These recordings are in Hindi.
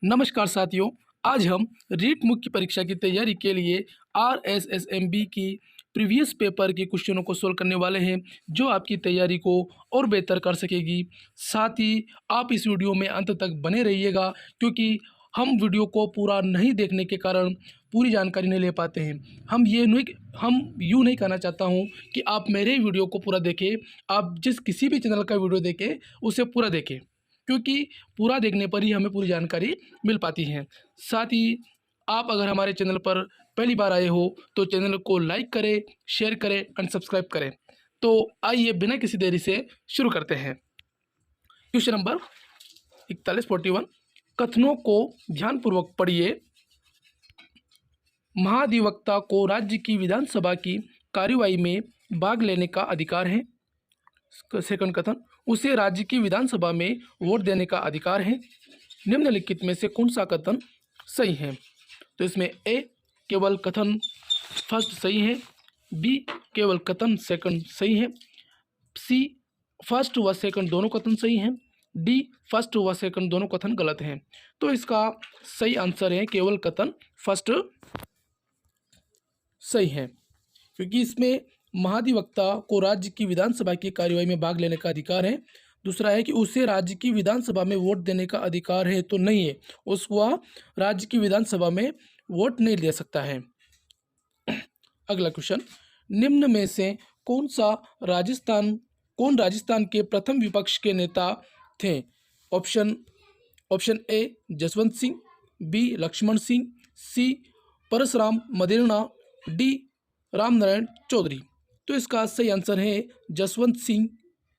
नमस्कार साथियों। आज हम रीट मुख्य परीक्षा की तैयारी के लिए RSSMB की प्रीवियस पेपर के क्वेश्चनों को सोल्व करने वाले हैं, जो आपकी तैयारी को और बेहतर कर सकेगी। साथ ही आप इस वीडियो में अंत तक बने रहिएगा, क्योंकि हम वीडियो को पूरा नहीं देखने के कारण पूरी जानकारी नहीं ले पाते हैं। हम यूँ नहीं कहना चाहता हूँ कि आप मेरे वीडियो को पूरा देखें। आप जिस किसी भी चैनल का वीडियो देखें उसे पूरा देखें, क्योंकि पूरा देखने पर ही हमें पूरी जानकारी मिल पाती है। साथ ही आप अगर हमारे चैनल पर पहली बार आए हो तो चैनल को लाइक करें, शेयर करें एंड सब्सक्राइब करें। तो आइए बिना किसी देरी से शुरू करते हैं। क्वेश्चन नंबर 4141, कथनों को ध्यानपूर्वक पढ़िए। महाधिवक्ता को राज्य की विधानसभा की कार्यवाही में भाग लेने का अधिकार है। सेकंड कथन, उसे राज्य की विधानसभा में वोट देने का अधिकार है। निम्नलिखित में से कौन सा कथन सही है? तो इसमें ए केवल कथन फर्स्ट सही है, बी केवल कथन सेकंड सही है, सी फर्स्ट व सेकंड दोनों कथन सही हैं, डी फर्स्ट व सेकंड दोनों कथन गलत हैं। तो इसका सही आंसर है केवल कथन फर्स्ट सही है, क्योंकि इसमें महाधिवक्ता को राज्य की विधानसभा की कार्यवाही में भाग लेने का अधिकार है। दूसरा है कि उसे राज्य की विधानसभा में वोट देने का अधिकार है, तो नहीं है, वह राज्य की विधानसभा में वोट नहीं दे सकता है। अगला क्वेश्चन, निम्न में से कौन राजस्थान के प्रथम विपक्ष के नेता थे? Option A Jaswant Singh, B Lakshman Singh, C Parshuram Maderna, D Ramnarayan Chaudhary. तो इसका सही आंसर है जसवंत सिंह।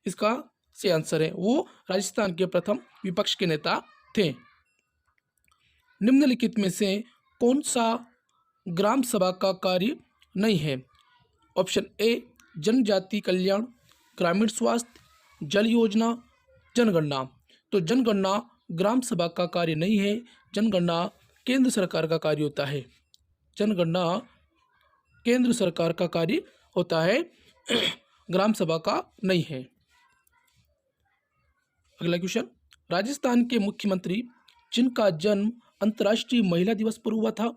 इसका सही आंसर है, वो राजस्थान के प्रथम विपक्ष के नेता थे। निम्नलिखित में से कौन सा ग्राम सभा का कार्य नहीं है? ऑप्शन ए जनजाति कल्याण, ग्रामीण स्वास्थ्य, जल योजना, जनगणना। तो जनगणना ग्राम सभा का कार्य नहीं है, जनगणना केंद्र सरकार का कार्य होता है। जनगणना केंद्र सरकार का कार्य होता है, ग्राम सभा का नहीं है। अगला क्वेश्चन, राजस्थान के मुख्यमंत्री जिनका जन्म अंतर्राष्ट्रीय महिला दिवस पर हुआ था?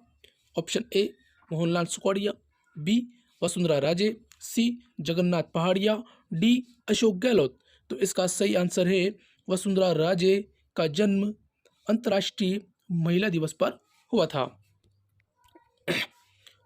Option A Mohanlal Sukhadia, B Vasundhara Raje, C Jagannath Pahadia, D Ashok Gehlot. तो इसका सही आंसर है वसुंधरा राजे का जन्म अंतर्राष्ट्रीय महिला दिवस पर हुआ था।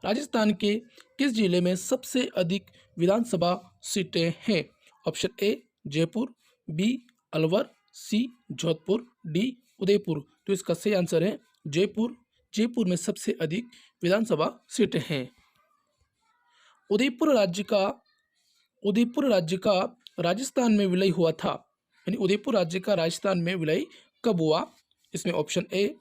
राजस्थान के किस जिले में सबसे अधिक विधानसभा सीटें हैं? Option A Jaipur, B Alwar, C Jodhpur, D Udaipur. तो इसका सही आंसर है जयपुर। जयपुर में सबसे अधिक विधानसभा सीटें हैं। उदयपुर राज्य का राजस्थान में विलय हुआ था, यानी उदयपुर राज्य का राजस्थान में विलय कब हुआ? इसमें ऑप्शन ए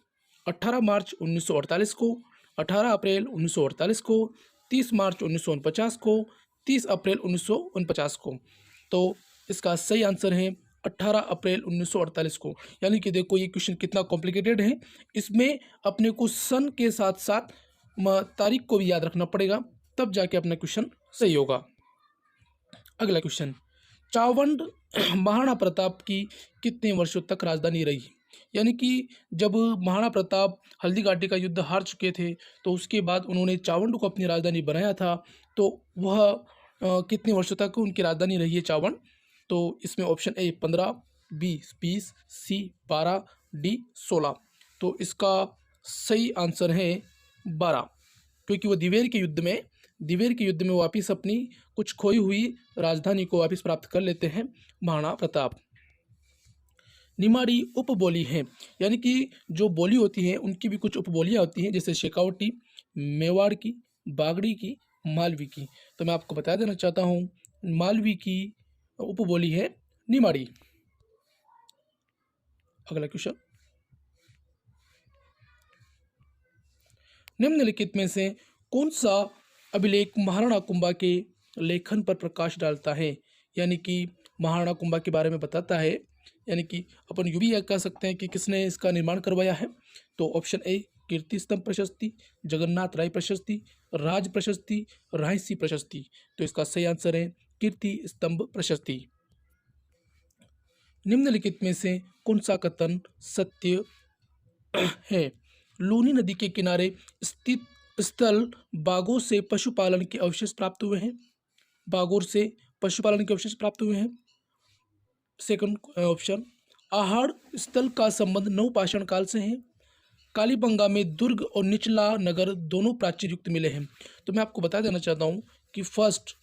18 मार्च 1948 को, 18 अप्रैल 1948 को, 30 मार्च 1949 को, 30 अप्रैल 1949 को। तो इसका सही आंसर है 18 अप्रैल 1948 को। यानी कि देखो ये क्वेश्चन कितना कॉम्प्लिकेटेड है। इसमें अपने को सन के साथ साथ तारीख को भी याद रखना पड़ेगा, तब जाके अपना क्वेश्चन सही होगा। अगला क्वेश्चन, चावंड महाराणा प्रताप की कितने वर्षों तक राजधानी रही? यानी कि जब महाराणा प्रताप हल्दी घाटी का युद्ध हार चुके थे, तो उसके बाद उन्होंने चावंड को अपनी राजधानी बनाया था। तो वह कितने वर्षों तक उनकी राजधानी रही है चावंड? तो इसमें option A 15, B 20, C 12, D 16। तो इसका सही आंसर है 12, क्योंकि वो दिवेर के युद्ध में वापस अपनी कुछ खोई हुई राजधानी को वापस प्राप्त कर लेते हैं महाराणा प्रताप। निमाड़ी उपबोली है, यानी कि जो बोली होती है उनकी भी कुछ उपबोलियाँ होती हैं, जैसे शेखावटी, मेवाड़ की, बागड़ी की, मालवी की। तो मैं आपको बता देना चाहता हूँ, मालवी की उपबोली है निमाड़ी। अगला क्वेश्चन, निम्नलिखित में से कौन सा अभिलेख महाराणा कुंभा के लेखन पर प्रकाश डालता है? यानी कि महाराणा कुंभा के बारे में बताता है, यानी कि अपन यूँ भी कह सकते हैं कि किसने इसका निर्माण करवाया है। तो ऑप्शन ए कीर्ति स्तंभ प्रशस्ति, जगन्नाथ राय प्रशस्ति, राज प्रशस्ति, रायसी प्रशस्ति। तो इसका सही आंसर है कीर्ति स्तंभ प्रशस्ति। निम्नलिखित में से कौन सा कथन सत्य है। लूनी नदी के किनारे स्थित स्थल बागोर से पशुपालन के अवशेष प्राप्त हुए हैं। बागोर से पशुपालन के अवशेष प्राप्त हुए हैं। सेकंड ऑप्शन, आहड़ स्थल का संबंध नवपाषाण काल से है। कालीबंगा में दुर्ग और निचला नगर दोनों प्राचीर युक्त मिले हैं। तो मैं आपको बता देना चाहता हूँ कि फर्स्ट,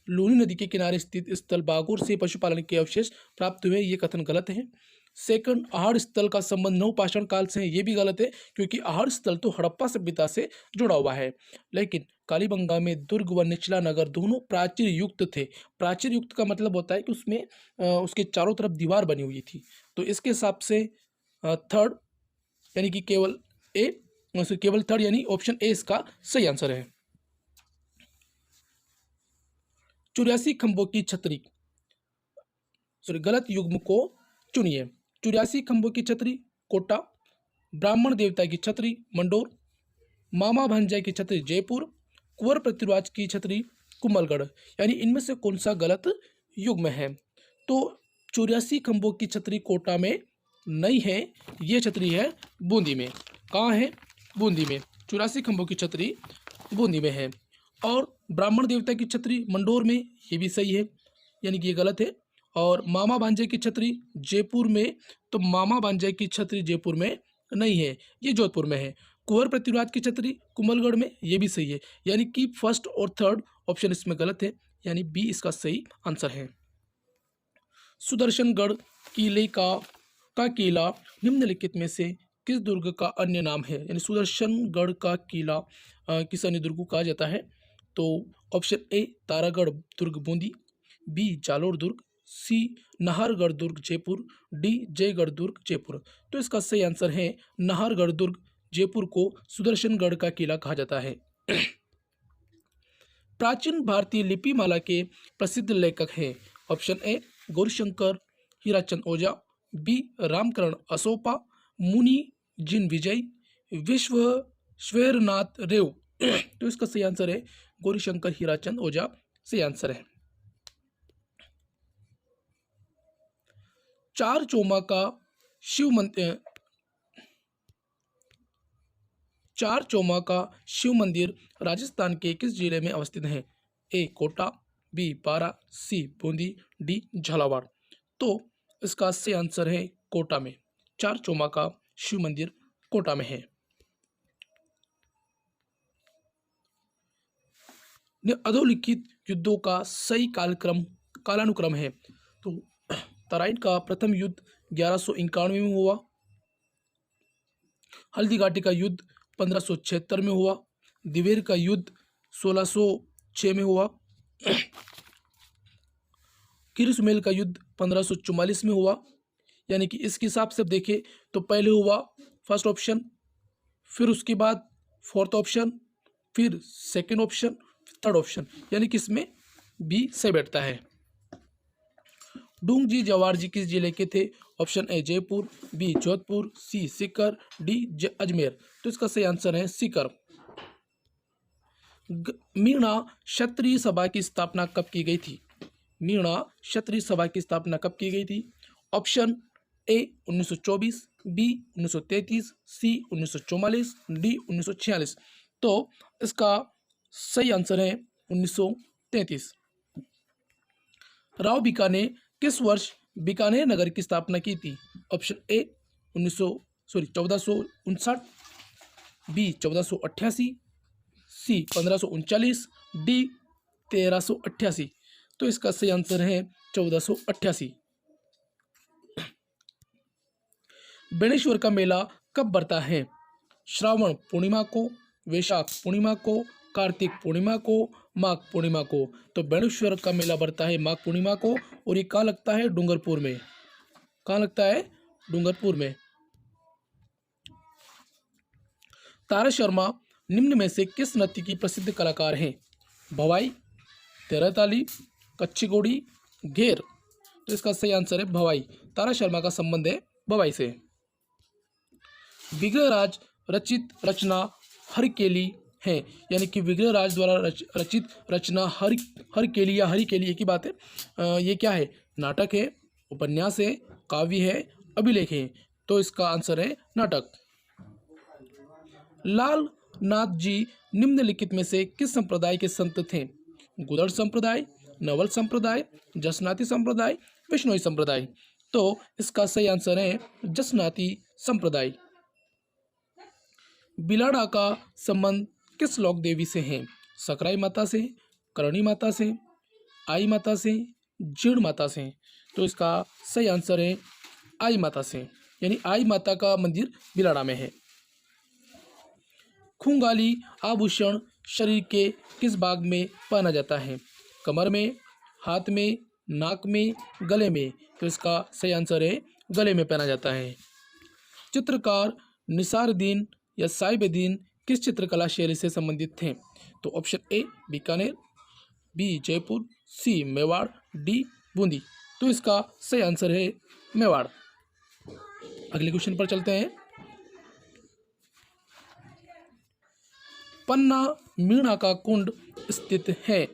लूनी नदी के किनारे स्थित स्थल बागोर से पशुपालन के अवशेष प्राप्त हुए, ये कथन गलत है। सेकंड, आहड़ स्थल का संबंध नवपाषाण काल से है, ये भी गलत है, क्योंकि आहड़ स्थल तो हड़प्पा सभ्यता से जुड़ा हुआ है। लेकिन कालीबंगा में दुर्ग व निचला नगर दोनों प्राचीर युक्त थे। प्राचीर युक्त का मतलब होता है कि उसमें उसके चारों तरफ दीवार बनी हुई थी। तो इसके हिसाब से थर्ड, यानी कि केवल ए, केवल थर्ड यानी ऑप्शन ए इसका सही आंसर है। 84 खंभों की छतरी, सॉरी गलत युग्म को चुनिए। 84 खंभों की छतरी कोटा, ब्राह्मण देवता की छतरी मंडोर, मामा भांजा की छतरी जयपुर, कुंवर पृथ्वीराज की छतरी कुंभलगढ़, यानी इनमें से कौन सा गलत युग्म है? तो 84 खंभों की छतरी कोटा में नहीं है, ये छतरी है बूंदी में। कहाँ है? बूंदी में। 84 खंभों की छतरी बूंदी में है। और ब्राह्मण देवता की छतरी मंडोर में, ये भी सही है, यानी कि ये गलत है। और मामा भांजे की छतरी जयपुर में, तो मामा भांजे की छतरी जयपुर में नहीं है, ये जोधपुर में है। कुंवर पृथ्वीराज की छतरी कुंभलगढ़ में, ये भी सही है, यानी कि फर्स्ट और थर्ड ऑप्शन इसमें गलत है, यानी बी इसका सही आंसर है। सुदर्शनगढ़ किले का किला निम्नलिखित में से किस दुर्ग का अन्य नाम है? यानी सुदर्शनगढ़ का किला किस अन्य दुर्ग को कहा जाता है? तो ऑप्शन ए तारागढ़ दुर्ग बूंदी, बी जालोर दुर्ग, सी नाहरगढ़ दुर्ग जयपुर, डी जयगढ़ दुर्ग जयपुर। तो इसका सही आंसर है नाहरगढ़ दुर्ग जयपुर को सुदर्शनगढ़ का किला कहा जाता है। प्राचीन भारतीय लिपिमाला के प्रसिद्ध लेखक हैं। Option A Gaurishankar Hirachand Ojha, B Ramkaran Asopa, Muni Jin विजय, विश्वेश्वरनाथ रेव। तो इसका सही आंसर है गौरीशंकर हीराचंद ओझा, सही आंसर है। चार चौमा का शिव मंदिर, चार चौमा का शिव मंदिर राजस्थान के किस जिले में अवस्थित है? ए कोटा, बी पारा, सी बूंदी, डी झालावाड़। तो इसका सही आंसर है कोटा में। चार चौमा का शिव मंदिर कोटा में है। अधोलिखित युद्धों का सही कालानुक्रम है। तो तराइन का प्रथम युद्ध 1191 में हुआ, हल्दी घाटी का युद्ध 1576 में हुआ, दिवेर का युद्ध 1606 में हुआ, किरसुमेल का युद्ध 1544 में हुआ। यानी कि इसके हिसाब से देखें तो पहले हुआ फर्स्ट ऑप्शन, फिर उसके बाद फोर्थ ऑप्शन, फिर सेकंड ऑप्शन, थर्ड ऑप्शन, यानी कि इसमें बी सही बैठता है। डूंगजी जवार जी किस जिले के थे? Option A Jaipur, B Jodhpur, C Sikar, D Ajmer. तो इसका सही आंसर है सीकर। मीणा क्षत्रिय सभा की स्थापना कब की गई थी? मीणा क्षत्रिय सभा की स्थापना कब की गई थी? Option A 1924, B 1933, C 1944, D 1946। तो इसका सही आंसर है 1933। राव बीका ने किस वर्ष बीकानेर नगर की स्थापना की थी? Option A 1459, B 1488, C 1539, D 1388। तो इसका सही आंसर है 1488। बेणेश्वर का मेला कब बढ़ता है? श्रावण पूर्णिमा को, वैशाख पूर्णिमा को, कार्तिक पूर्णिमा को, माघ पूर्णिमा को। तो बेणेश्वर का मेला बढ़ता है माघ पूर्णिमा को, और ये कहाँ लगता है? डूंगरपुर में। कहाँ लगता है? डूंगरपुर में। तारा शर्मा निम्न में से किस नृत्य की प्रसिद्ध कलाकार हैं? भवाई, तेरहताली, कच्ची घोड़ी, घेर। तो इसका सही आंसर है भवाई। तारा शर्मा का संबंध है भवाई से। विग्रहराज रचित रचना हरकेली है, यानी कि विग्रहराज द्वारा रचित रचना हरकेली या हरिकेली एक ही बात है। ये क्या है? नाटक है, उपन्यास है, काव्य है, अभिलेख है। तो इसका आंसर है नाटक। लाल नाथ जी निम्नलिखित में से किस संप्रदाय के संत थे? गुदड़ संप्रदाय, नवल संप्रदाय, जसनाती संप्रदाय, विष्णोई संप्रदाय। तो इसका सही आंसर है जसनाती संप्रदाय। बिलाड़ा का संबंध किस लोक देवी से है? सकराई माता से, करणी माता से, आई माता से, जीण माता से। तो इसका सही आंसर है आई माता से, यानी आई माता का मंदिर बिलाड़ा में है। खुंगाली आभूषण शरीर के किस भाग में पहना जाता है? कमर में, हाथ में, नाक में, गले में। तो इसका सही आंसर है गले में पहना जाता है। चित्रकार निसारुद्दीन या साहिबुद्दीन किस चित्रकला शैली से संबंधित थे? तो option A Bikaner, B Jaipur, C Mewar, D Bundi. तो इसका सही आंसर है मेवाड़। अगले क्वेश्चन पर चलते हैं। पन्ना मीणा का कुंड स्थित है?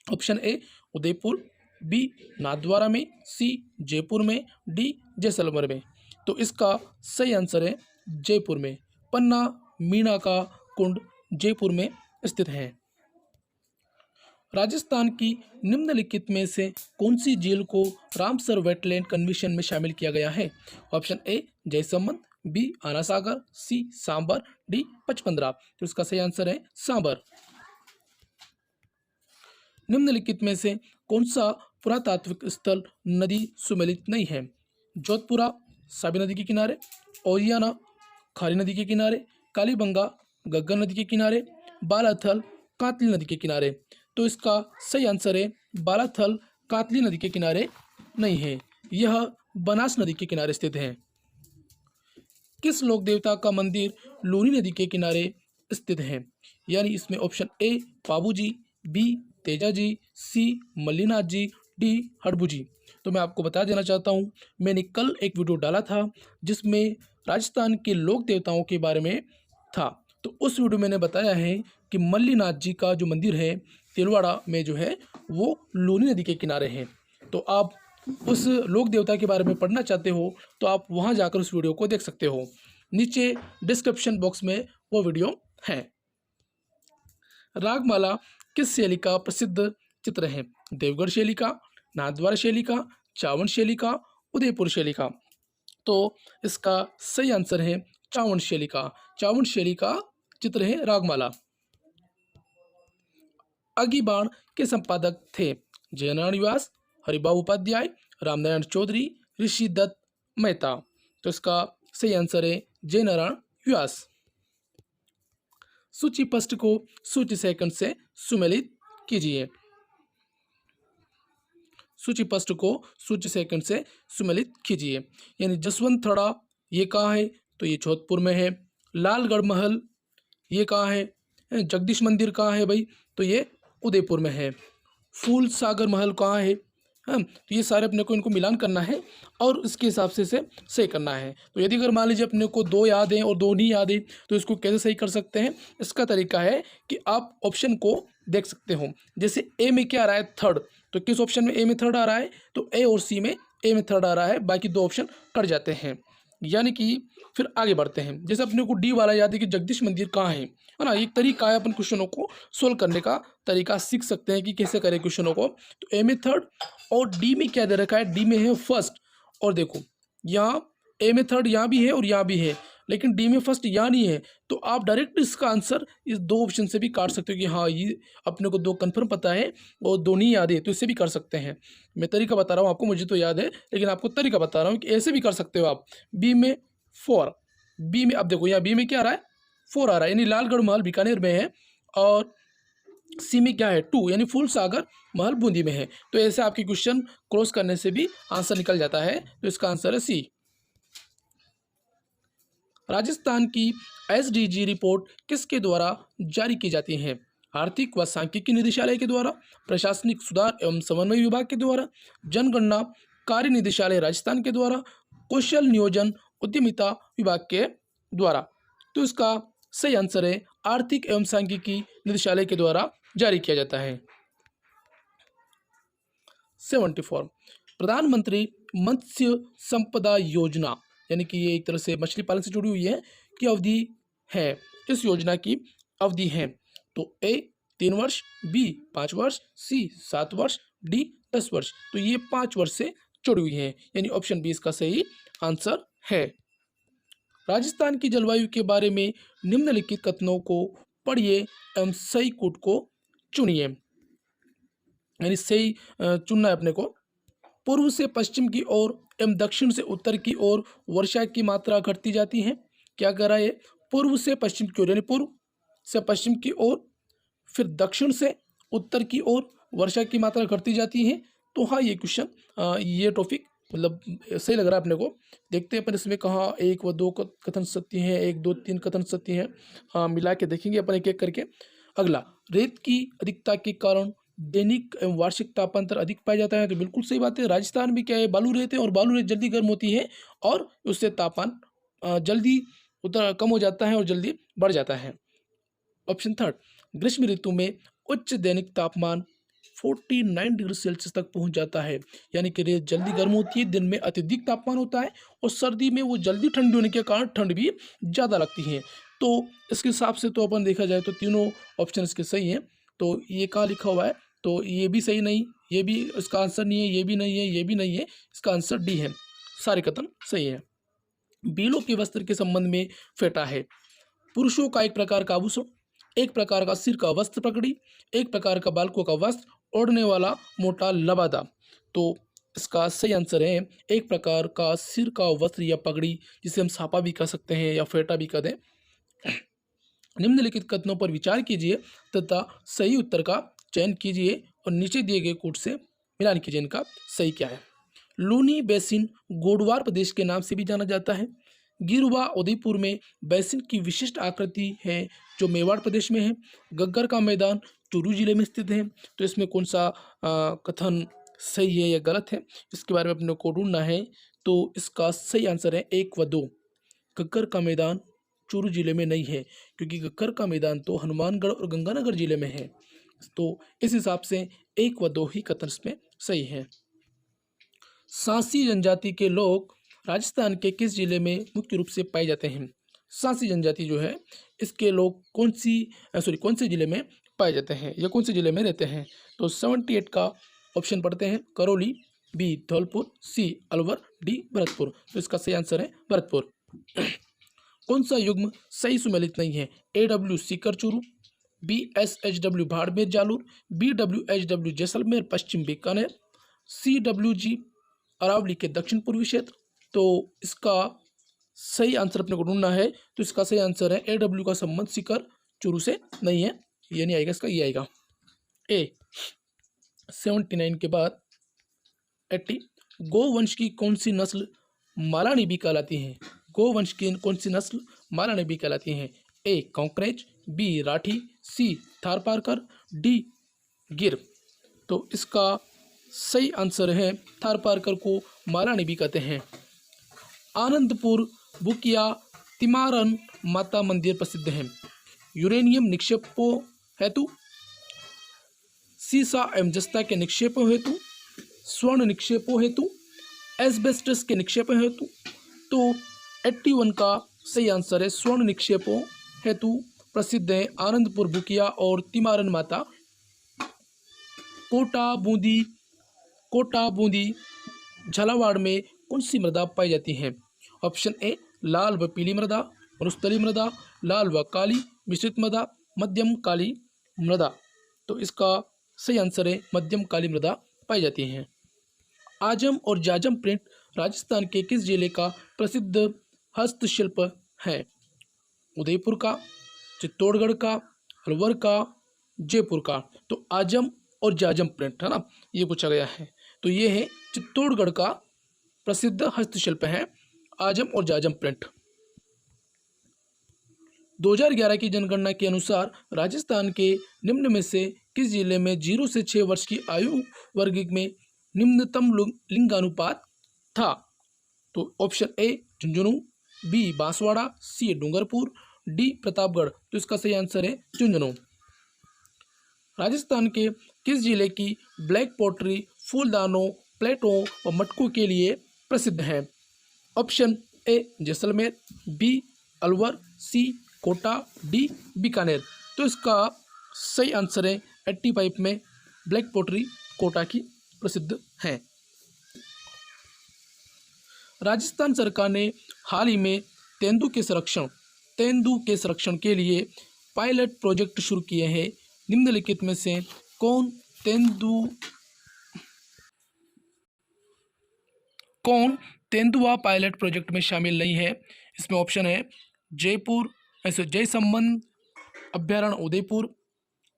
Option A Udaipur, B Nathdwara में, सी जयपुर में, डी जैसलमेर में। तो इसका सही आंसर है जयपुर में। पन्ना मीणा का कुंड जयपुर में स्थित है। राजस्थान की निम्नलिखित में से कौन सी झील को रामसर वेटलैंड कन्वेंशन में शामिल किया गया है? ऑप्शन ए जयसमंद, बी आना सागर, सी सांबर, डी पचपंदरा। तो इसका सही आंसर है सांबर। निम्नलिखित में से कौन सा पुरातात्विक स्थल नदी सुमेलित नहीं है? जोधपुरा साबी नदी के किनारे, ओरियाना खारी नदी के किनारे, कालीबंगा गग्गर नदी के किनारे, बालाथल कातली नदी के किनारे। तो इसका सही आंसर है बालाथल कातली नदी के किनारे नहीं है, यह बनास नदी के किनारे स्थित है। किस लोक देवता का मंदिर लूनी नदी के किनारे स्थित है? यानी इसमें option A Pabuji, B Tejaji, C Mallinath ji, D Harbuji. तो मैं आपको बता देना चाहता हूँ, मैंने कल एक वीडियो डाला था जिसमें राजस्थान के लोक देवताओं के बारे में था। तो उस वीडियो में मैंने बताया है कि मल्लीनाथ जी का जो मंदिर है तिलवाड़ा में जो है वो लूनी नदी के किनारे है। तो आप उस लोक देवता के बारे में पढ़ना चाहते हो तो आप वहाँ जाकर उस वीडियो को देख सकते हो। नीचे डिस्क्रिप्शन बॉक्स में वो वीडियो है। रागमाला किस शैली का प्रसिद्ध चित्र है? देवगढ़ शैली का, नाथद्वारा शैली का, चावन शैली का, उदयपुर शैली का। तो इसका सही आंसर है चावन शैली का। चावन शैली का चित्र है रागमाला। अग्निबाण के संपादक थे? जयनारायण व्यास, हरिबाबू उपाध्याय, रामनारायण चौधरी, ऋषि दत्त मेहता। तो इसका सही आंसर है जयनारायण व्यास। सूची पृष्ठ को सूची सेकंड से सुमेलित कीजिए। सूची पृष्ठ को सूची सेकंड से सुमेलित कीजिए। यानी जसवंत थड़ा ये कहाँ है? तो ये जोधपुर में है। लालगढ़ महल ये कहाँ है? जगदीश मंदिर कहाँ है भाई? तो ये उदयपुर में है। फूल सागर महल कहाँ है? हाँ, तो ये सारे अपने को इनको मिलान करना है और इसके हिसाब से इसे सही करना है। तो यदि अगर मान लीजिए अपने को दो याद है और दो नहीं याद है तो इसको कैसे सही कर सकते हैं? इसका तरीका है कि आप ऑप्शन को देख सकते हो। जैसे ए में क्या आ रहा है? थर्ड। तो किस ऑप्शन में ए में थर्ड आ रहा है? तो ए और सी में ए में थर्ड आ रहा है, बाकी दो ऑप्शन कट जाते हैं। यानी कि फिर आगे बढ़ते हैं। जैसे अपने को डी वाला याद है कि जगदीश मंदिर कहाँ है ना? एक तरीका है अपन क्वेश्चनों को सोल्व करने का तरीका सीख सकते हैं कि कैसे करें क्वेश्चनों को। तो ए में थर्ड और डी में क्या दे रखा है? डी में है फर्स्ट। और देखो यहाँ ए में थर्ड यहाँ भी है और यहाँ भी है, लेकिन डी में फर्स्ट यहाँ नहीं है। तो आप डायरेक्ट इसका आंसर इस दो ऑप्शन से भी काट सकते हो कि हाँ ये अपने को दो कन्फर्म पता है और दो नहीं याद है, तो इससे भी कर सकते हैं। मैं तरीका बता रहा हूँ आपको, मुझे तो याद है लेकिन आपको तरीका बता रहा हूँ कि ऐसे भी कर सकते हो आप। बी में 4, बी में अब देखो यहाँ बी में क्या आ रहा है? 4 आ रहा है, यानी लालगढ़ महल बीकानेर में है। और सी में क्या है? 2, यानी फूल सागर महल बूंदी में है। तो ऐसे आपके क्वेश्चन क्रॉस करने से भी आंसर निकल जाता है। तो इसका आंसर है सी। राजस्थान की एसडीजी रिपोर्ट किसके द्वारा जारी की जाती है? आर्थिक व सांख्यिकी निदेशालय के द्वारा, प्रशासनिक सुधार एवं समन्वय विभाग के द्वारा, जनगणना कार्य निदेशालय राजस्थान के द्वारा, कौशल नियोजन उद्यमिता विभाग के द्वारा। तो इसका सही आंसर है आर्थिक एवं सांख्यिकी निदेशालय के द्वारा जारी किया जाता है। 74 प्रधानमंत्री मत्स्य संपदा योजना, यानी कि ये एक तरह से मछली पालन से जुड़ी हुई है, की अवधि है इस योजना की अवधि है? तो ए 3 वर्ष, बी 5 वर्ष, सी 7 वर्ष, डी 10 वर्ष। तो ये 5 वर्ष से जुड़ी हुई है, यानी ऑप्शन बी इसका सही आंसर है। राजस्थान की जलवायु के बारे में निम्नलिखित कथनों को पढ़िए एवं सही कूट को चुनिए, यानी सही चुनना है अपने को। पूर्व से पश्चिम की ओर एवं दक्षिण से उत्तर की ओर वर्षा की मात्रा घटती जाती है। क्या कर रहा है? पूर्व से पश्चिम की ओर, यानी पूर्व से पश्चिम की ओर, फिर दक्षिण से उत्तर की ओर वर्षा की मात्रा घटती जाती है। तो हाँ, ये क्वेश्चन, ये टॉपिक मतलब सही लग रहा है अपने को। देखते हैं अपन इसमें कहाँ 1 व 2 कथन सत्य हैं, 1 2 3 कथन सत्य हैं। हाँ, मिला के देखेंगे अपन एक एक करके। अगला, रेत की अधिकता के कारण दैनिक एवं वार्षिक तापांतर अधिक पाया जाता है। तो बिल्कुल सही बात है। राजस्थान में क्या है, बालू रेत है और बालू रेत जल्दी गर्म होती है और उससे तापमान जल्दी कम हो जाता है और जल्दी बढ़ जाता है। ऑप्शन थर्ड, ग्रीष्म ऋतु में उच्च दैनिक तापमान 49 डिग्री सेल्सियस तक पहुंच जाता है, यानी कि रेत जल्दी गर्म होती है, दिन में अत्यधिक तापमान होता है और सर्दी में वो जल्दी ठंडी होने के कारण ठंड भी ज़्यादा लगती है। तो इसके हिसाब से तो अपन देखा जाए तो तीनों ऑप्शन इसके सही हैं। तो ये कहाँ लिखा हुआ है? तो ये भी सही नहीं, ये भी इसका आंसर नहीं है, ये भी नहीं है, ये भी नहीं है, इसका आंसर डी है। सारे कथन सही है। बीलों के वस्त्र के संबंध में फेटा है। पुरुषों का एक प्रकार का आभूषण, एक प्रकार का सिर का वस्त्र पगड़ी, एक प्रकार का बालकों का वस्त्र, ओढ़ने वाला मोटा लबादा। तो इसका सही आंसर है एक प्रकार का सिर का वस्त्र या पगड़ी, जिसे हम सापा भी कह सकते हैं या फेटा भी कह दें। निम्नलिखित कथनों पर विचार कीजिए तथा सही उत्तर का चयन कीजिए और नीचे दिए गए कोट से मिलान कीजिए इनका सही क्या है। लूनी बेसिन गोडवार प्रदेश के नाम से भी जाना जाता है। गिरवा उदयपुर में बेसिन की विशिष्ट आकृति है जो मेवाड़ प्रदेश में है। गग्गर का मैदान चूरू जिले में स्थित है। तो इसमें कौन सा कथन सही है या गलत है, इसके बारे में अपने को ढूंढना है। तो इसका सही आंसर है 1 व 2। गग्गर का मैदान चूरू जिले में नहीं है, क्योंकि गग्गर का मैदान तो हनुमानगढ़ और गंगानगर जिले में है। तो इस हिसाब से 1 व 2 ही कथन इसमें सही है। सांसी जनजाति के लोग राजस्थान के किस जिले में मुख्य रूप से पाए जाते हैं? सांसी जनजाति जो है, इसके लोग कौन से जिले में पाए जाते हैं या कौन से जिले में रहते हैं? तो 78 का ऑप्शन पढ़ते हैं। करौली, बी धौलपुर, सी अलवर, डी भरतपुर। तो इसका सही आंसर है भरतपुर। कौन सा युग्म सही सुमेलित नहीं है? AW Sikar Churu, BSHW Barmer Jalore, BWHW Jaisalmer पश्चिम बीकानेर, CWG अरावली के दक्षिण पूर्वी क्षेत्र। तो इसका सही आंसर अपने को ढूंढना है। तो इसका सही आंसर है AW का संबंध सीकर चूरू से नहीं है, ये नहीं आएगा, इसका ये आएगा ए। 79 के बाद 80, गोवंश की कौन सी नस्ल मालानिबी कहलाती है? गोवंश की कौन सी नस्ल मालानिबी कहलाती है? ए कांकरेज, बी राठी, सी थारपारकर, डी गिर। तो इसका सही आंसर है थारपारकर को मालानिबी कहते हैं। आनंदपुर बुकिया तिमारन माता मंदिर प्रसिद्ध है। यूरेनियम निक्षेपों हेतु, सीसा एवं जस्ता के निक्षेपों हेतु, स्वर्ण निक्षेपों हेतु, एस्बेस्टस के निक्षेपों हेतु। तो 81 का सही आंसर है स्वर्ण निक्षेपों हेतु प्रसिद्ध है आनंदपुर बुकिया और तिमारन माता। कोटा बूंदी झालावाड़ में कौन सी मृदा पाई जाती है? ऑप्शन ए लाल व पीली मृदा, मरुस्थली मृदा, लाल व काली मिश्रित मृदा, मध्यम काली मृदा। तो इसका सही आंसर है मध्यम काली मृदा पाई जाती है। आजम और जाजम प्रिंट राजस्थान के किस जिले का प्रसिद्ध हस्तशिल्प है? उदयपुर का, चित्तौड़गढ़ का, अलवर का, जयपुर का। तो आजम और जाजम प्रिंट है ना, ये पूछा गया है। तो ये है चित्तौड़गढ़ का प्रसिद्ध हस्तशिल्प है आजम और जाजम प्रिंट। 2011 की जनगणना के अनुसार राजस्थान के निम्न में से किस जिले में 0 से 6 वर्ष की आयु वर्ग में निम्नतम लिंगानुपात था? तो option A Jhunjhunu, B Banswara, C Dungarpur, D Pratapgarh. तो इसका सही आंसर है झुंझुनू। राजस्थान के किस जिले की ब्लैक पॉटरी फूलदानों, प्लेटों व मटकों के लिए प्रसिद्ध है? Option A Jaisalmer, B Alwar, C Kota, D Bikaner. तो इसका सही आंसर है 85 में ब्लैक पॉटरी कोटा की प्रसिद्ध है। राजस्थान सरकार ने हाल ही में तेंदू के संरक्षण के लिए पायलट प्रोजेक्ट शुरू किए हैं। निम्नलिखित में से कौन तेंदुआ पायलट प्रोजेक्ट में शामिल नहीं है? इसमें ऑप्शन है जयसंबंध अभ्यारण्य उदयपुर,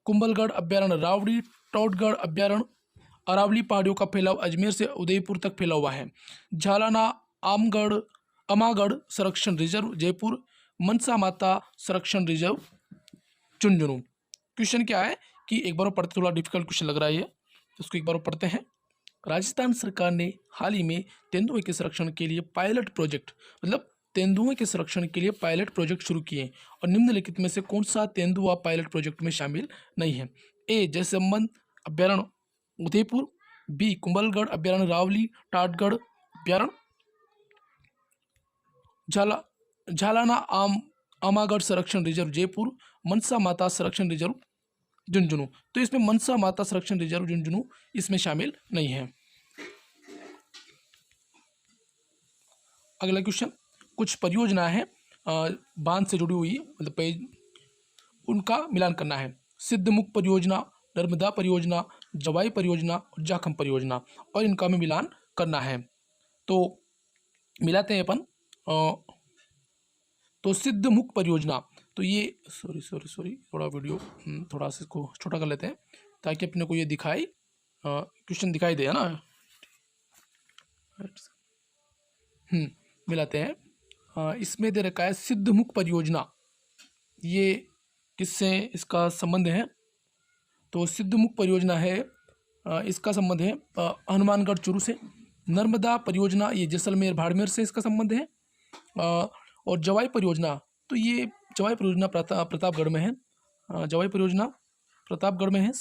कुंभलगढ़ अभ्यारण्य रावड़ी, टोडगढ़ अभ्यारण्य अरावली पहाड़ियों का फैलाव अजमेर से उदयपुर तक फैला हुआ है, झालाना अमागढ़ संरक्षण रिजर्व जयपुर, मनसा माता संरक्षण रिजर्व झुंझुनू। क्वेश्चन क्या है कि एक बार पढ़ते, थोड़ा डिफिकल्ट क्वेश्चन लग रहा है ये, तो उसको एक बार पढ़ते हैं। राजस्थान सरकार ने हाल ही में तेंदुए के संरक्षण के लिए पायलट प्रोजेक्ट, मतलब तेंदुए के संरक्षण के लिए पायलट प्रोजेक्ट शुरू किए, और निम्नलिखित में से कौन सा तेंदुआ पायलट प्रोजेक्ट में शामिल नहीं है? ए जयसंबंध अभ्यारण्य उदयपुर, बी कुंभलगढ़ अभ्यारण्य रावली टाटगढ़ अभ्यारण्य, झालाना आमागढ़ संरक्षण रिजर्व जयपुर, मनसा माता संरक्षण रिजर्व झुंझुनू। तो इसमें मनसा माता संरक्षण रिजर्व झुंझुनू इसमें शामिल नहीं है। अगला क्वेश्चन, कुछ परियोजना है बांध से जुड़ी हुई, मतलब उनका मिलान करना है। सिद्धमुख परियोजना, नर्मदा परियोजना, जवाई परियोजना और जाखम परियोजना, और इनका हमें मिलान करना है। तो मिलाते हैं अपन। तो सिद्धमुख परियोजना, तो ये सॉरी थोड़ा वीडियो थोड़ा सा इसको छोटा कर लेते हैं ताकि अपने को ये दिखाई क्वेश्चन दिखाई दे, है ना। मिलाते हैं। इसमें दे रखा है सिद्धमुख परियोजना, ये किससे इसका संबंध है? तो सिद्धमुख परियोजना है, इसका संबंध है हनुमानगढ़ चूरू से। नर्मदा परियोजना ये जैसलमेर बाड़मेर से इसका संबंध है। और जवाई परियोजना, तो ये जवाई परियोजना प्रतापगढ़ में है। जवाई परियोजना प्रतापगढ़ में है।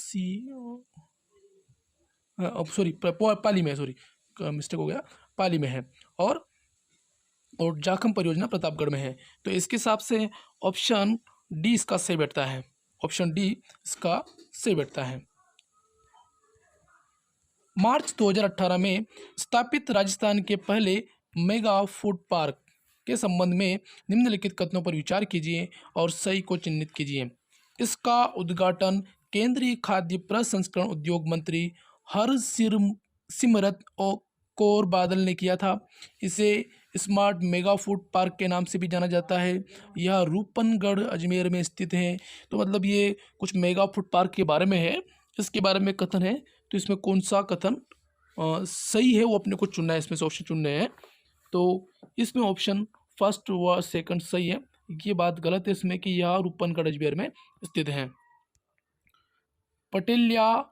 पाली में, मिस्टेक हो गया, पाली में है। और जाखम परियोजना प्रतापगढ़ में है। तो इसके हिसाब से ऑप्शन डी इसका सही बैठता है। ऑप्शन डी इसका सही बैठता है। मार्च 2018 में स्थापित राजस्थान के पहले मेगा फूड पार्क के संबंध में निम्नलिखित कथनों पर विचार कीजिए और सही को चिन्हित कीजिए। इसका उद्घाटन केंद्रीय खाद्य प्रसंस्करण उद्योग मंत्री हरसिमरत कौर बादल ने किया था। इसे स्मार्ट मेगा फूड पार्क के नाम से भी जाना जाता है। यह रूपनगढ़ अजमेर में स्थित है। तो मतलब ये कुछ मेगा फूड पार्क के बारे में है, इसके बारे में कथन है। तो इसमें कौन सा कथन सही है वो अपने को चुनना है, इसमें से ऑप्शन चुनने हैं। तो इसमें ऑप्शन फर्स्ट व सेकंड सही है, ये बात गलत है इसमें कि यह रूपनगढ़ अजमेर में स्थित है। पटेलिया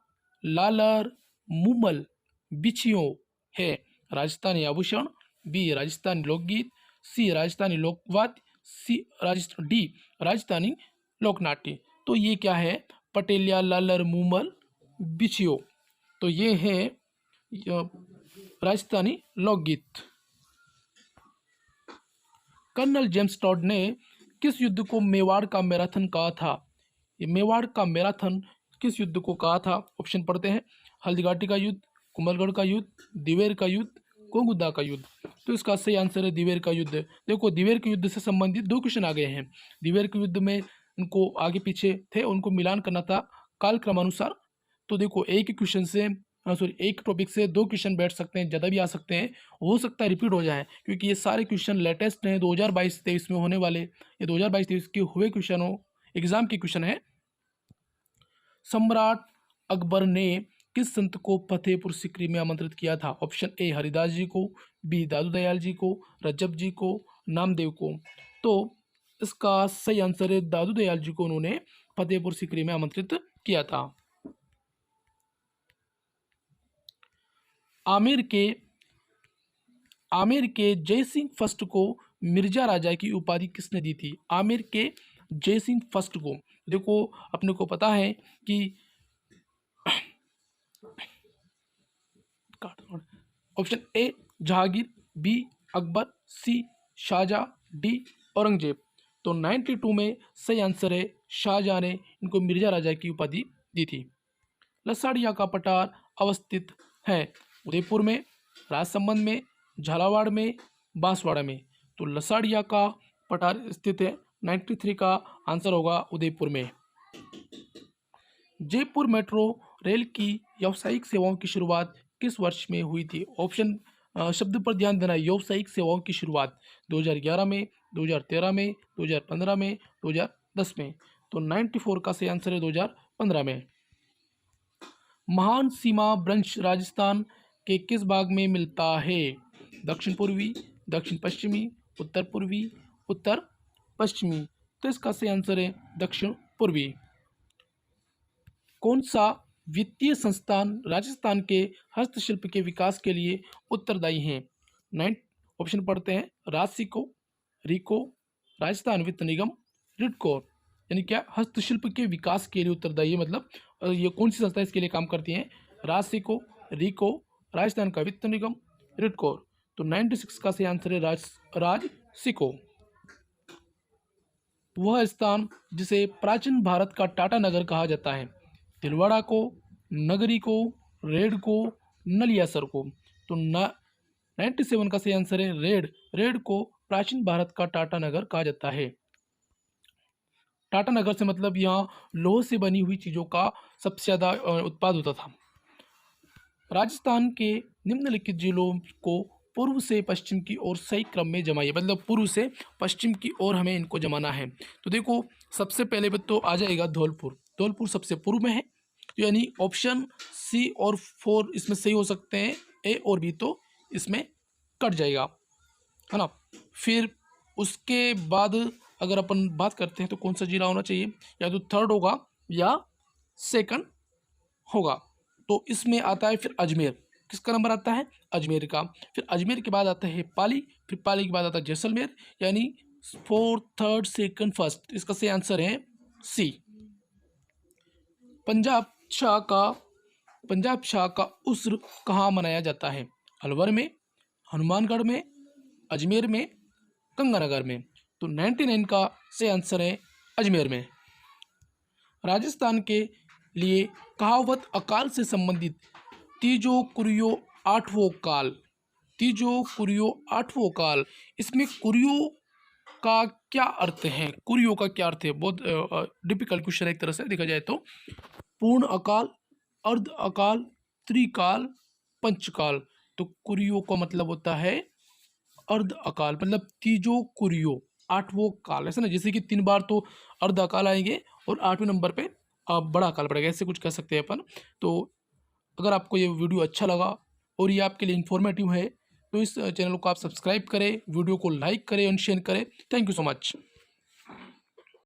लालर मुमल बिछियों है राजस्थानी आभूषण, बी राजस्थानी लोकगीत, सी राजस्थानी लोकवाद्य, डी राजस्थानी लोकनाट्य। तो ये क्या है? पटेलिया लालर मुमल बिछियो, तो ये है राजस्थानी लोकगीत। कर्नल जेम्स टॉड ने किस युद्ध को मेवाड़ का मैराथन कहा था? ये मेवाड़ का मैराथन किस युद्ध को कहा था? ऑप्शन पढ़ते हैं। हल्दीघाटी का युद्ध, कुंभलगढ़ का युद्ध, दिवेर का युद्ध, कोंगुदा का युद्ध। तो इसका सही आंसर है दिवेर का युद्ध। देखो दिवेर के युद्ध से संबंधित दो क्वेश्चन आ गए हैं। दिवेर के युद्ध में उनको आगे पीछे थे, उनको मिलान करना था कालक्रमानुसार। तो देखो एक क्वेश्चन से एक टॉपिक से दो क्वेश्चन बैठ सकते हैं, ज़्यादा भी आ सकते हैं, हो सकता है रिपीट हो जाए, क्योंकि ये सारे क्वेश्चन लेटेस्ट हैं, 2022-23 में होने वाले। ये 2022-23 के हुए क्वेश्चन हो, एग्जाम के क्वेश्चन है। सम्राट अकबर ने किस संत को फतेहपुर सीकरी में आमंत्रित किया था? ऑप्शन ए हरिदास जी को, बी दादू दयाल जी को, रजब जी को, नामदेव को। तो इसका सही आंसर है दादू दयाल जी को उन्होंने फतेहपुर सीकरी में आमंत्रित किया था। आमेर के जयसिंह फर्स्ट को मिर्जा राजा की उपाधि किसने दी थी? आमेर के जयसिंह फर्स्ट को, देखो अपने को पता है कि option A Jahangir, B Akbar, C Shahjahan, D Aurangzeb. तो 92 में सही आंसर है शाहजहां ने इनको मिर्जा राजा की उपाधि दी थी। लसाड़िया का पठार अवस्थित है उदयपुर में, राजसमंद में, झालावाड़ में, बांसवाड़ा में। तो लसाड़िया का पठार स्थित है, 93 का आंसर होगा उदयपुर में। जयपुर मेट्रो रेल की व्यावसायिक सेवाओं की शुरुआत किस वर्ष में हुई थी? ऑप्शन शब्द पर ध्यान देना। व्यावसायिक सेवाओं की शुरुआत 2011 में, 2013 में, 2015 में, 2010 में। तो 94 का सही आंसर है 2015 में। महान सीमा ब्रंश राजस्थान के किस भाग में मिलता है? दक्षिण पूर्वी, दक्षिण पश्चिमी, उत्तर पूर्वी, उत्तर पश्चिमी। तो इसका सही आंसर है दक्षिण पूर्वी। कौन सा वित्तीय संस्थान राजस्थान के हस्तशिल्प के विकास के लिए उत्तरदायी है? 9 ऑप्शन पढ़ते हैं। राजसिको, रिको, राजस्थान वित्त निगम, रिडको। यानी क्या हस्तशिल्प के विकास के लिए उत्तरदायी है, मतलब ये कौन सी संस्था इसके लिए काम करती है? राजसिको, रिको, राजस्थान का वित्त निगम, रिडको। तो 96 का सही आंसर है राजसिको। वह स्थान जिसे प्राचीन भारत का टाटा नगर कहा जाता है? तिलवाड़ा को, नगरी को, रेड को, नलियासर को। तो 97 का सही आंसर है रेड को प्राचीन भारत का टाटा नगर कहा जाता है। टाटा नगर से मतलब यहाँ लोह से बनी हुई चीज़ों का सबसे ज़्यादा उत्पाद होता था। राजस्थान के निम्नलिखित जिलों को पूर्व से पश्चिम की ओर सही क्रम में जमाइए, मतलब पूर्व से पश्चिम की ओर हमें इनको जमाना है। तो देखो सबसे पहले तो आ जाएगा धौलपुर सबसे पूर्व में है, तो यानी ऑप्शन सी और 4 इसमें सही हो सकते हैं, ए और बी तो इसमें कट जाएगा, है ना। फिर उसके बाद अगर अपन बात करते हैं तो कौन सा जिला होना चाहिए? या तो थर्ड होगा या सेकंड होगा। तो इसमें आता है फिर अजमेर। किसका नंबर आता है? अजमेर का। फिर अजमेर के बाद आता है पाली, फिर पाली के बाद आता है जैसलमेर, यानी 4th, 3rd, 2nd, 1st। इसका सही आंसर है सी। पंजाब शाह का उर्स कहाँ मनाया जाता है? अलवर में, हनुमानगढ़ में, अजमेर में, गंगानगर में। तो 99 का सही आंसर है अजमेर में। राजस्थान के लिए कहावत अकाल से संबंधित तीजो कुरियो आठवों काल, तीजो कुरियो आठवों काल, इसमें कुरियो का क्या अर्थ है? कुरियो का क्या अर्थ है? बहुत डिफिकल्ट क्वेश्चन है एक तरह से देखा जाए तो। पूर्ण अकाल, अर्ध अकाल, त्रिकाल, पंचकाल। तो कुरियो का मतलब होता है अर्ध अकाल, मतलब तीजो कुरियो आठवों काल, ऐसा ना, जैसे कि 3 बार तो अर्ध अकाल आएंगे और 8वें नंबर पे बड़ा अकाल पड़ेगा, ऐसे कुछ कह सकते हैं अपन। तो अगर आपको ये वीडियो अच्छा लगा और ये आपके लिए इन्फॉर्मेटिव है तो इस चैनल को आप सब्सक्राइब करें, वीडियो को लाइक करें और शेयर करें। Thank you so much.